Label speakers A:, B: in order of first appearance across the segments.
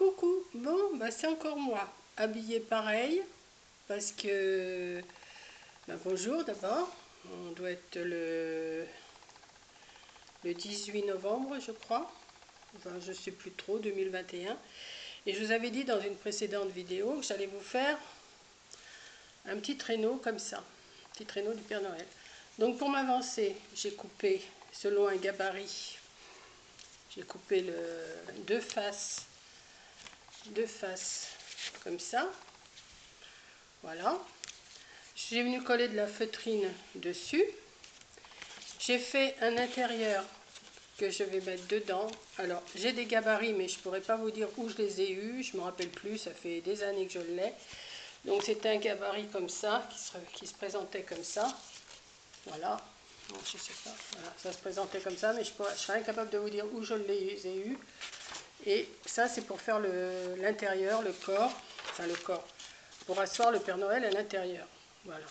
A: Coucou, bon, bah c'est encore moi, habillée pareil, parce que, bonjour d'abord, on doit être le 18 novembre je crois, enfin je sais plus trop, 2021, et je vous avais dit dans une précédente vidéo que j'allais vous faire un petit traîneau comme ça, un petit traîneau du Père Noël. Donc pour m'avancer, j'ai coupé selon un gabarit, j'ai coupé deux faces comme ça, voilà. J'ai venu coller de la feutrine dessus. J'ai fait un intérieur que je vais mettre dedans. Alors j'ai des gabarits mais je ne pourrais pas vous dire où je les ai eus, je ne me rappelle plus, ça fait des années que je l'ai. Donc c'était un gabarit comme ça, qui se présentait comme ça. Voilà, bon, je sais pas, voilà, ça se présentait comme ça, mais je serais incapable de vous dire où je les ai eus. Et ça c'est pour faire l'intérieur, le corps, enfin le corps, pour asseoir le Père Noël à l'intérieur. Voilà.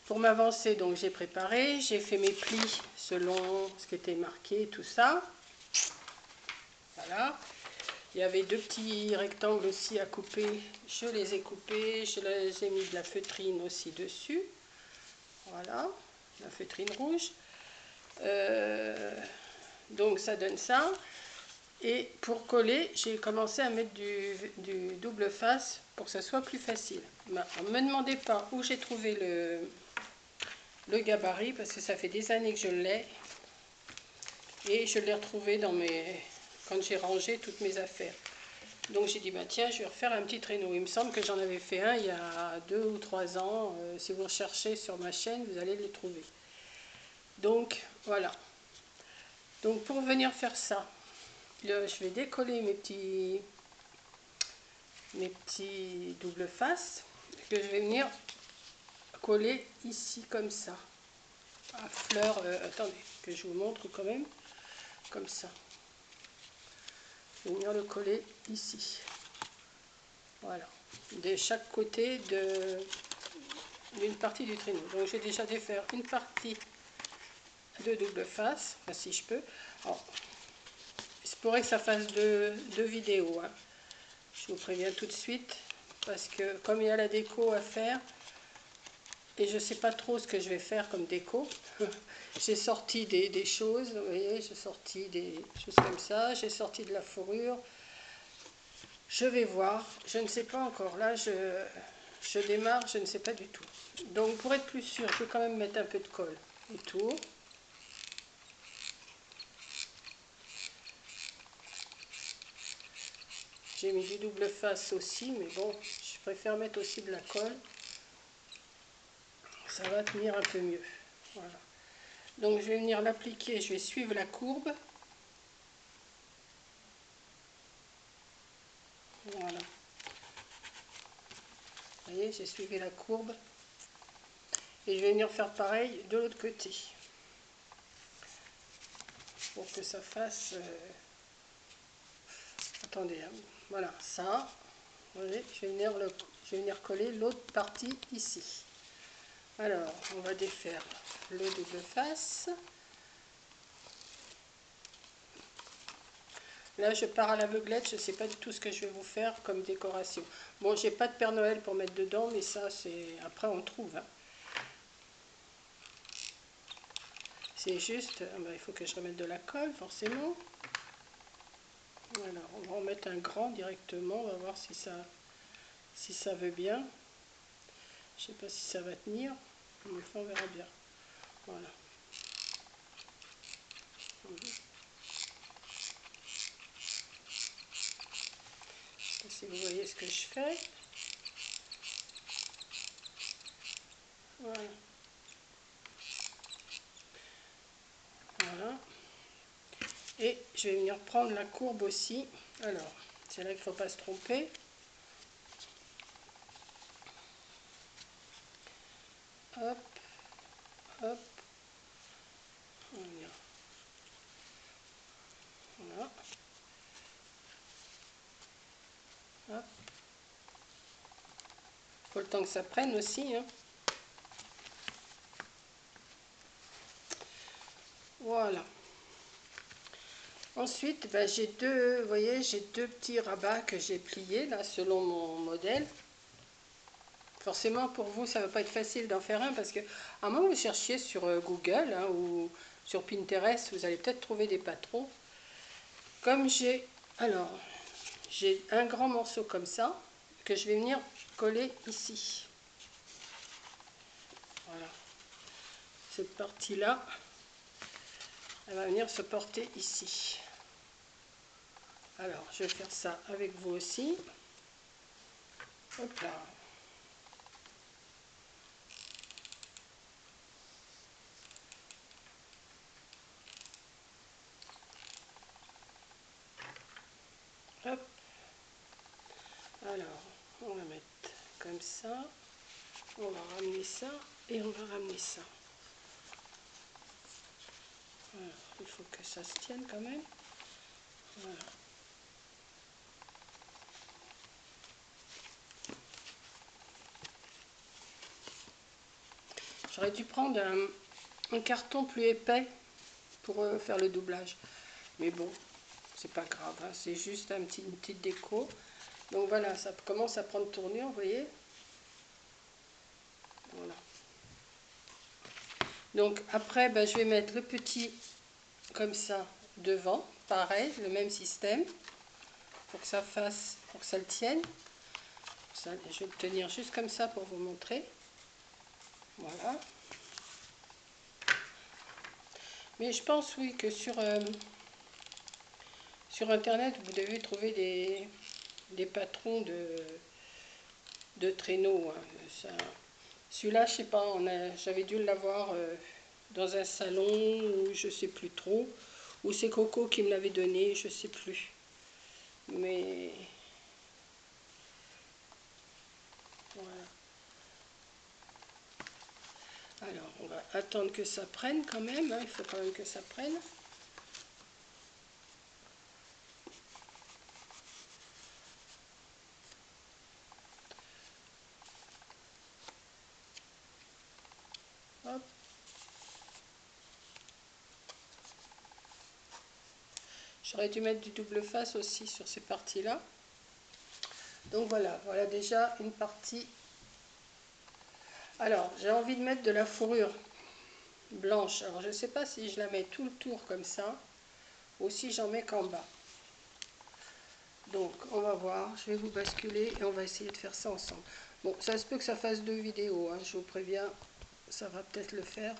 A: Pour m'avancer, donc j'ai préparé, j'ai fait mes plis selon ce qui était marqué, tout ça. Voilà. Il y avait deux petits rectangles aussi à couper, je les ai coupés, j'ai mis de la feutrine aussi dessus. Voilà, la feutrine rouge. Donc ça donne ça. Et pour coller, j'ai commencé à mettre du double face pour que ça soit plus facile. Ne me demandez pas où j'ai trouvé le gabarit parce que ça fait des années que je l'ai et je l'ai retrouvé quand j'ai rangé toutes mes affaires. Donc j'ai dit bah tiens, je vais refaire un petit traîneau. Il me semble que j'en avais fait un il y a 2 ou 3 ans. Si vous recherchez sur ma chaîne, vous allez les trouver. Donc voilà. Donc pour venir faire ça, je vais décoller mes petits double face que je vais venir coller ici comme ça. À fleur, attendez, que je vous montre quand même, comme ça. Je vais venir le coller ici. Voilà, de chaque côté d'une partie du traîneau. Donc j'ai déjà défaire une partie de double face, enfin, si je peux. Alors, il se pourrait que ça fasse deux vidéos, hein. Je vous préviens tout de suite, parce que comme il y a la déco à faire, et je ne sais pas trop ce que je vais faire comme déco, j'ai sorti des choses, vous voyez, j'ai sorti des choses comme ça, j'ai sorti de la fourrure. Je vais voir, je ne sais pas encore, là je démarre, je ne sais pas du tout. Donc pour être plus sûr, je vais quand même mettre un peu de colle autour. J'ai mis du double face aussi, mais bon, je préfère mettre aussi de la colle. Ça va tenir un peu mieux. Voilà. Donc je vais venir l'appliquer, je vais suivre la courbe. Voilà. Vous voyez, j'ai suivi la courbe. Et je vais venir faire pareil de l'autre côté. Pour que ça fasse... Attendez, hein. Voilà, ça. Vous voyez, je vais venir coller l'autre partie ici. Alors, on va défaire le double face. Là, je pars à l'aveuglette, je ne sais pas du tout ce que je vais vous faire comme décoration. Bon, j'ai pas de Père Noël pour mettre dedans, mais ça, c'est après on le trouve, hein. C'est juste, il faut que je remette de la colle, forcément. Voilà, on va en mettre un grand directement, on va voir si ça veut bien. Je ne sais pas si ça va tenir, mais enfin, on verra bien. Voilà. Je sais pas si vous voyez ce que je fais. Voilà. Voilà. Et je vais venir prendre la courbe aussi. Alors, c'est là qu'il ne faut pas se tromper. Hop, hop. Voilà. Hop. Faut le temps que ça prenne aussi, hein. Voilà. Ensuite, ben, j'ai deux, vous voyez, j'ai deux petits rabats que j'ai pliés là selon mon modèle. Forcément, pour vous, ça ne va pas être facile d'en faire un parce que, à moins que vous cherchiez sur Google hein, ou sur Pinterest, vous allez peut-être trouver des patrons. Comme alors, j'ai un grand morceau comme ça que je vais venir coller ici. Voilà. Cette partie-là, elle va venir se porter ici. Alors, je vais faire ça avec vous aussi. Hop là. Hop. Alors, on va mettre comme ça. On va ramener ça et on va ramener ça. Voilà. Il faut que ça se tienne quand même. Voilà. J'aurais dû prendre un carton plus épais pour faire le doublage. Mais bon, c'est pas grave, hein, c'est juste une petite déco. Donc voilà, ça commence à prendre tournure, vous voyez. Voilà. Donc après, ben, je vais mettre le petit comme ça devant, pareil, le même système, pour que ça fasse, pour que ça le tienne. Ça, je vais le tenir juste comme ça pour vous montrer. Voilà. Mais je pense, oui, que sur Internet, vous devez trouver des patrons de traîneaux. Hein. Celui-là, je sais pas, j'avais dû l'avoir dans un salon, ou je sais plus trop. Ou c'est Coco qui me l'avait donné, je sais plus. Mais voilà. Alors, on va attendre que ça prenne quand même. Hein, il faut quand même que ça prenne. Hop. J'aurais dû mettre du double face aussi sur ces parties-là. Donc voilà, voilà déjà une partie. Alors, j'ai envie de mettre de la fourrure blanche. Alors, je ne sais pas si je la mets tout le tour comme ça, ou si j'en mets qu'en bas. Donc, on va voir. Je vais vous basculer et on va essayer de faire ça ensemble. Bon, ça se peut que ça fasse 2 vidéos, hein, je vous préviens. Ça va peut-être le faire.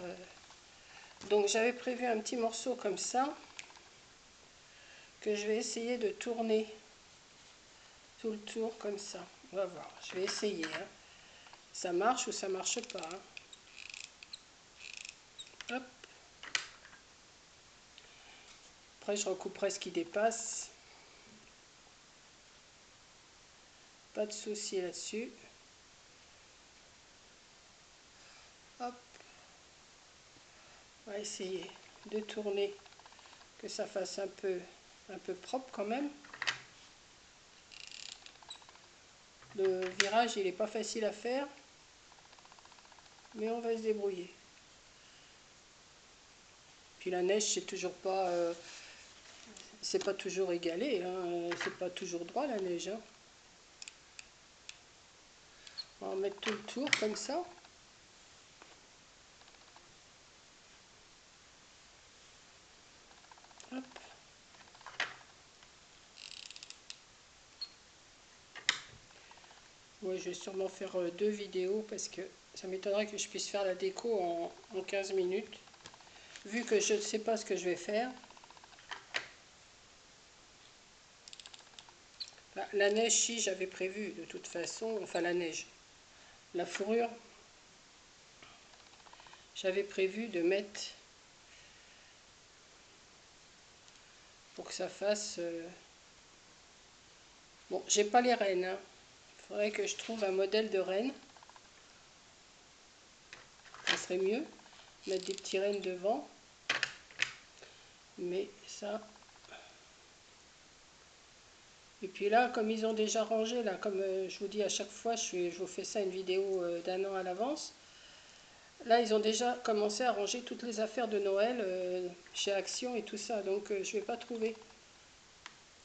A: Donc, j'avais prévu un petit morceau comme ça, que je vais essayer de tourner tout le tour comme ça. On va voir. Je vais essayer. Hein. Ça marche ou ça marche pas. Hein. Hop. Après, je recouperai ce qui dépasse. Pas de souci là-dessus. Hop. On va essayer de tourner, que ça fasse un peu propre quand même. Le virage, il n'est pas facile à faire, mais on va se débrouiller. Puis la neige, c'est pas toujours égalé, hein. C'est pas toujours droit la neige. Hein. On va mettre tout le tour comme ça. Hop. Ouais, je vais sûrement faire 2 vidéos parce que ça m'étonnerait que je puisse faire la déco en 15 minutes. Vu que je ne sais pas ce que je vais faire. La neige, si j'avais prévu de toute façon, enfin la neige, la fourrure, j'avais prévu de mettre pour que ça fasse... Bon, j'ai pas les rennes, hein. Il faudrait que je trouve un modèle de renne. Ça serait mieux, mettre des petits rennes devant. Mais ça... Et puis là, comme ils ont déjà rangé, là, comme je vous dis à chaque fois, je vous fais ça une vidéo d'1 an à l'avance. Là, ils ont déjà commencé à ranger toutes les affaires de Noël chez Action et tout ça, donc je ne vais pas trouver.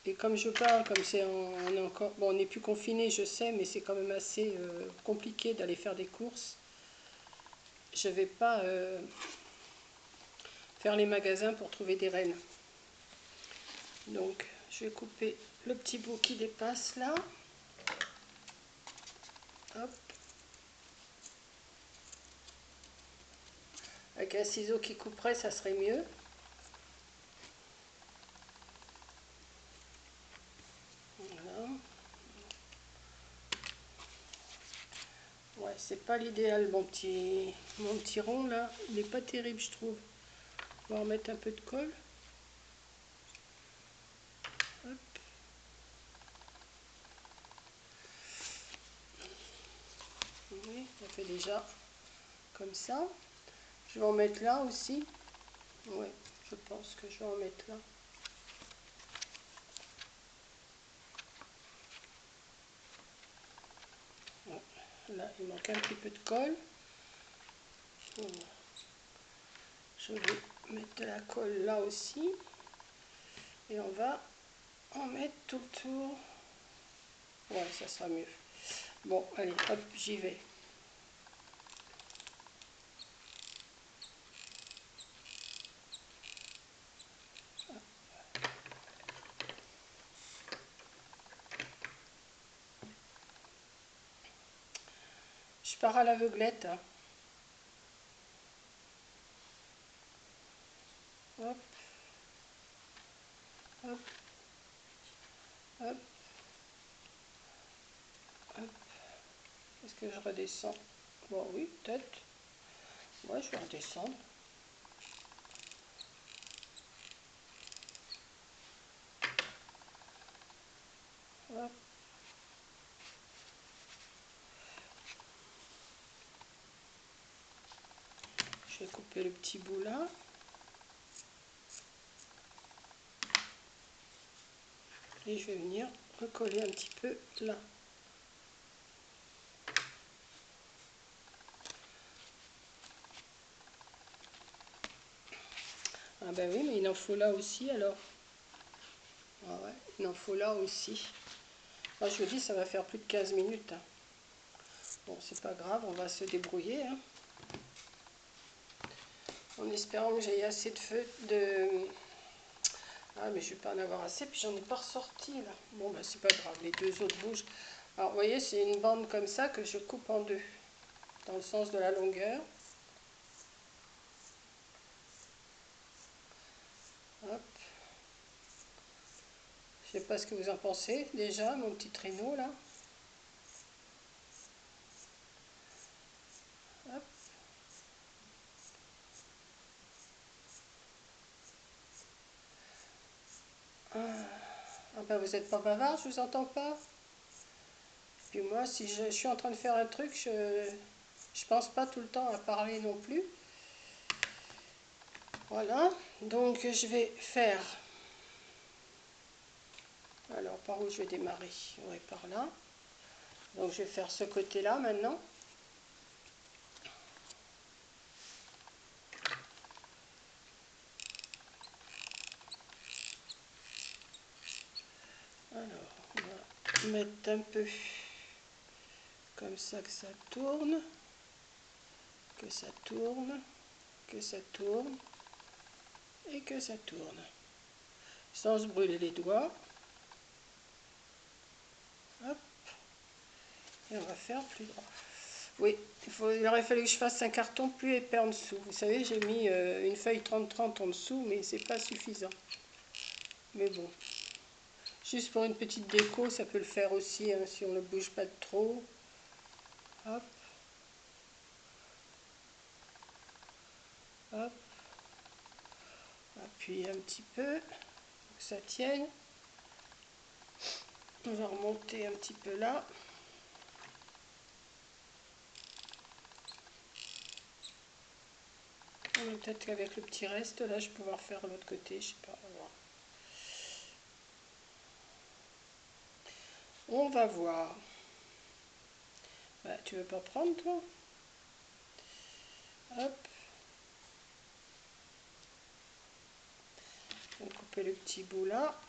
A: Et comme je parle, comme c'est on est encore, bon, on n'est plus confiné, je sais, mais c'est quand même assez compliqué d'aller faire des courses. Je vais pas faire les magasins pour trouver des rennes. Donc, je vais couper le petit bout qui dépasse là. Hop. Avec un ciseau qui couperait, ça serait mieux. Voilà. Ouais, c'est pas l'idéal, mon petit rond là. Il n'est pas terrible, je trouve. On va remettre un peu de colle. Hop. Oui, ça fait déjà comme ça. Je vais en mettre là aussi. Ouais, je pense que je vais en mettre là. Ouais. Là, il manque un petit peu de colle. Voilà. Je vais mettre de la colle là aussi. Et on va en mettre tout le tour. Ouais, ça sera mieux. Bon, allez, hop, j'y vais. Je pars à l'aveuglette. Hop, hop, hop, hop. Est-ce que je redescends? Bon, oui, peut-être. Ouais, je vais redescendre. Hop. Je vais couper le petit bout là. Et je vais venir recoller un petit peu là. Ah ben oui, mais il en faut là aussi alors. Ah ouais, il en faut là aussi. Moi je vous dis, ça va faire plus de 15 minutes. Hein. Bon, c'est pas grave, on va se débrouiller. Hein. En espérant que j'ai assez de feu de... Ah mais je vais pas en avoir assez, puis j'en ai pas ressorti là. Bon ben c'est pas grave, les deux autres bougent. Alors vous voyez, c'est une bande comme ça que je coupe en deux, dans le sens de la longueur. Hop. Je sais pas ce que vous en pensez déjà, mon petit traîneau là. Hop. Ah ben vous n'êtes pas bavard, je vous entends pas. Puis moi, si je suis en train de faire un truc, je pense pas tout le temps à parler non plus. Voilà, donc je vais faire... Alors, par où je vais démarrer? Oui, par là. Donc je vais faire ce côté-là maintenant. Alors, on va mettre un peu comme ça que ça tourne, que ça tourne, que ça tourne et que ça tourne. Sans se brûler les doigts. Hop. Et on va faire plus droit. Oui, il aurait fallu que je fasse un carton plus épais en dessous. Vous savez, j'ai mis une feuille 30-30 en dessous, mais c'est pas suffisant. Mais bon, juste pour une petite déco, ça peut le faire aussi, hein, si on ne bouge pas de trop. Hop. Hop. Appuyer un petit peu, pour que ça tienne. On va remonter un petit peu là. Peut-être qu'avec le petit reste, là, je vais pouvoir faire l'autre côté, je sais pas, on va voir. On va voir. Bah, tu veux pas prendre, toi? Hop. On va couper le petit bout là.